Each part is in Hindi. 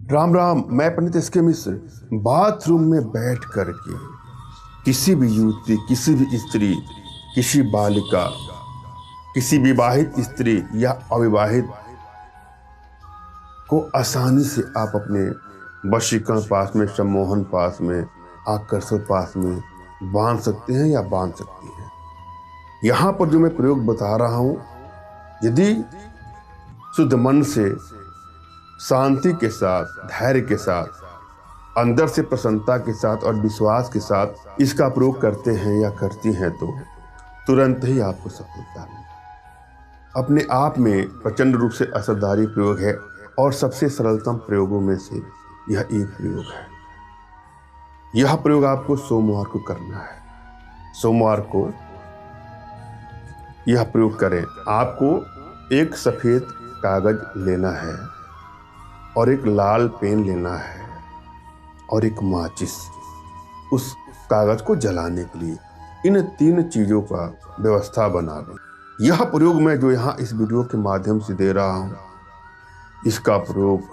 राम राम। मैं पंडित एस के मिश्र बाथरूम में बैठ करके किसी भी युवती, किसी भी स्त्री, किसी बालिका, किसी विवाहित स्त्री या अविवाहित को आसानी से आप अपने वशीकरण पास में, सम्मोहन पास में, आकर्षण पास में बांध सकते हैं या बांध सकती हैं। यहाँ पर जो मैं प्रयोग बता रहा हूँ, यदि शुद्ध मन से, शांति के साथ, धैर्य के साथ, अंदर से प्रसन्नता के साथ और विश्वास के साथ इसका प्रयोग करते हैं या करती हैं तो तुरंत ही आपको सफलता मिलेगी। अपने आप में प्रचंड रूप से असरदारी प्रयोग है और सबसे सरलतम प्रयोगों में से यह एक प्रयोग है। यह प्रयोग आपको सोमवार को करना है। सोमवार को यह प्रयोग करें। आपको एक सफेद कागज लेना है और एक लाल पेन लेना है और एक माचिस, उस कागज को जलाने के लिए इन 3 चीजों का व्यवस्था बना लें। यह प्रयोग मैं जो यहाँ इस वीडियो के माध्यम से दे रहा हूँ, इसका प्रयोग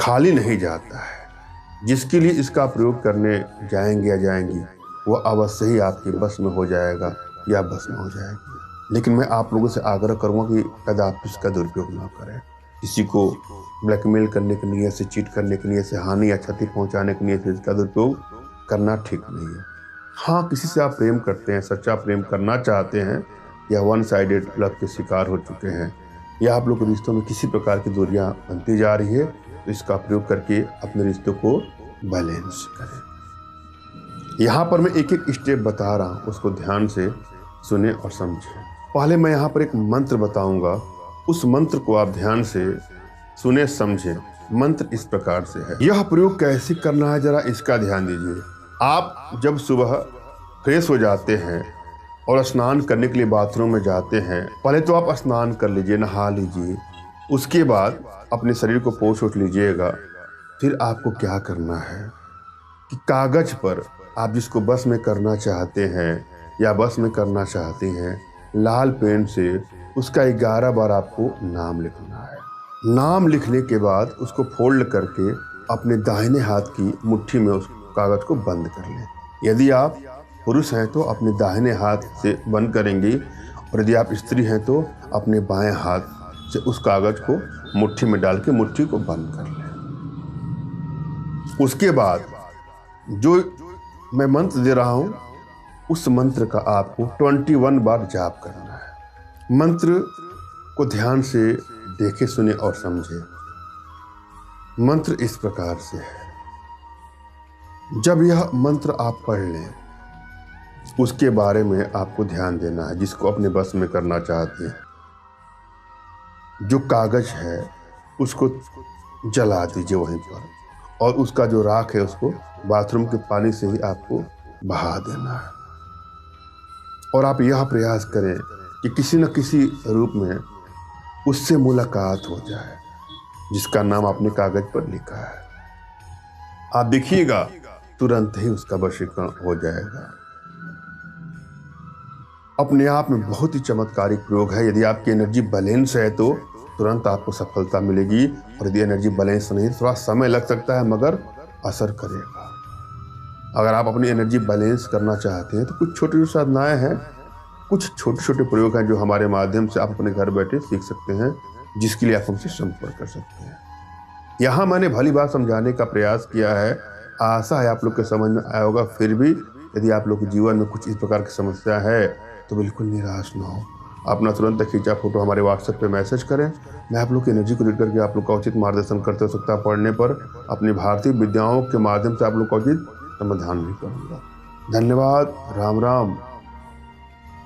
खाली नहीं जाता है। जिसके लिए इसका प्रयोग करने जाएंगे या जाएंगी, वह अवश्य ही आपके बस में हो जाएगा या बस में हो जाएगी। लेकिन मैं आप लोगों से आग्रह करूँगा कि कदापि इसका दुरुपयोग ना करें। किसी को ब्लैकमेल करने की नीयत से, चीट करने की नीयत से, हानि या क्षति पहुंचाने की नीयत से इसका दुरुपयोग करना ठीक नहीं है। हाँ, किसी से आप प्रेम करते हैं, सच्चा प्रेम करना चाहते हैं या वन साइडेड लव के शिकार हो चुके हैं या आप लोग के रिश्तों में किसी प्रकार की दूरियां बनती जा रही है, तो इसका प्रयोग करके अपने रिश्तों को बैलेंस करें। यहाँ पर मैं एक एक स्टेप बता रहा हूँ, उसको ध्यान से सुने और समझें। पहले मैं यहाँ पर एक मंत्र बताऊंगा, उस मंत्र को आप ध्यान से सुने, समझें। मंत्र इस प्रकार से है। यह प्रयोग कैसे करना है, जरा इसका ध्यान दीजिए। आप जब सुबह फ्रेश हो जाते हैं और स्नान करने के लिए बाथरूम में जाते हैं, पहले तो आप स्नान कर लीजिए, नहा लीजिए। उसके बाद अपने शरीर को पोंछ ओछ लीजिएगा। फिर आपको क्या करना है कि कागज पर आप जिसको बस में करना चाहते हैं या बस में करना चाहती हैं, लाल पेन से उसका 11 बार आपको नाम लिखना है। नाम लिखने के बाद उसको फोल्ड करके अपने दाहिने हाथ की मुट्ठी में उस कागज को बंद कर लें। यदि आप पुरुष हैं तो अपने दाहिने हाथ से बंद करेंगी और यदि आप स्त्री हैं तो अपने बाएं हाथ से उस कागज को मुट्ठी में डाल के मुट्ठी को बंद कर लें। उसके बाद जो मैं मंत्र दे रहा हूं, उस मंत्र का आपको 21 बार जाप करना है। मंत्र को ध्यान से देखे, सुने और समझे। मंत्र इस प्रकार से है। जब यह मंत्र आप पढ़ लें, उसके बारे में आपको ध्यान देना है, जिसको अपने बस में करना चाहते हैं। जो कागज है उसको जला दीजिए वहीं पर, और उसका जो राख है उसको बाथरूम के पानी से ही आपको बहा देना है। और आप यह प्रयास करें कि किसी न किसी रूप में उससे मुलाकात हो जाए जिसका नाम आपने कागज पर लिखा है। आप देखिएगा तुरंत ही उसका वशीकरण हो जाएगा। अपने आप में बहुत ही चमत्कारिक प्रयोग है। यदि आपकी एनर्जी बैलेंस है तो तुरंत आपको सफलता मिलेगी, और यदि एनर्जी बैलेंस नहीं, थोड़ा समय लग सकता है मगर असर करेगा। अगर आप अपनी एनर्जी बैलेंस करना चाहते हैं तो कुछ छोटी छोटी साधनाएं हैं, कुछ छोटे छोटे प्रयोग हैं जो हमारे माध्यम से आप अपने घर बैठे सीख सकते हैं, जिसके लिए आप हमसे संपर्क कर सकते हैं। यहाँ मैंने भली बात समझाने का प्रयास किया है। आशा है आप लोग के समझ में आया होगा। फिर भी यदि आप लोग के जीवन में कुछ इस प्रकार की समस्या है तो बिल्कुल निराश ना हो। अपना तुरंत खींचा फोटो हमारे व्हाट्सएप पे मैसेज करें। मैं आप लोग की एनर्जी को रीड करके आप लोग का उचित मार्गदर्शन करते हो सकता पढ़ने पर अपनी भारतीय विद्याओं के माध्यम से आप लोग का उचित समाधान भी करूँगा। धन्यवाद। राम राम।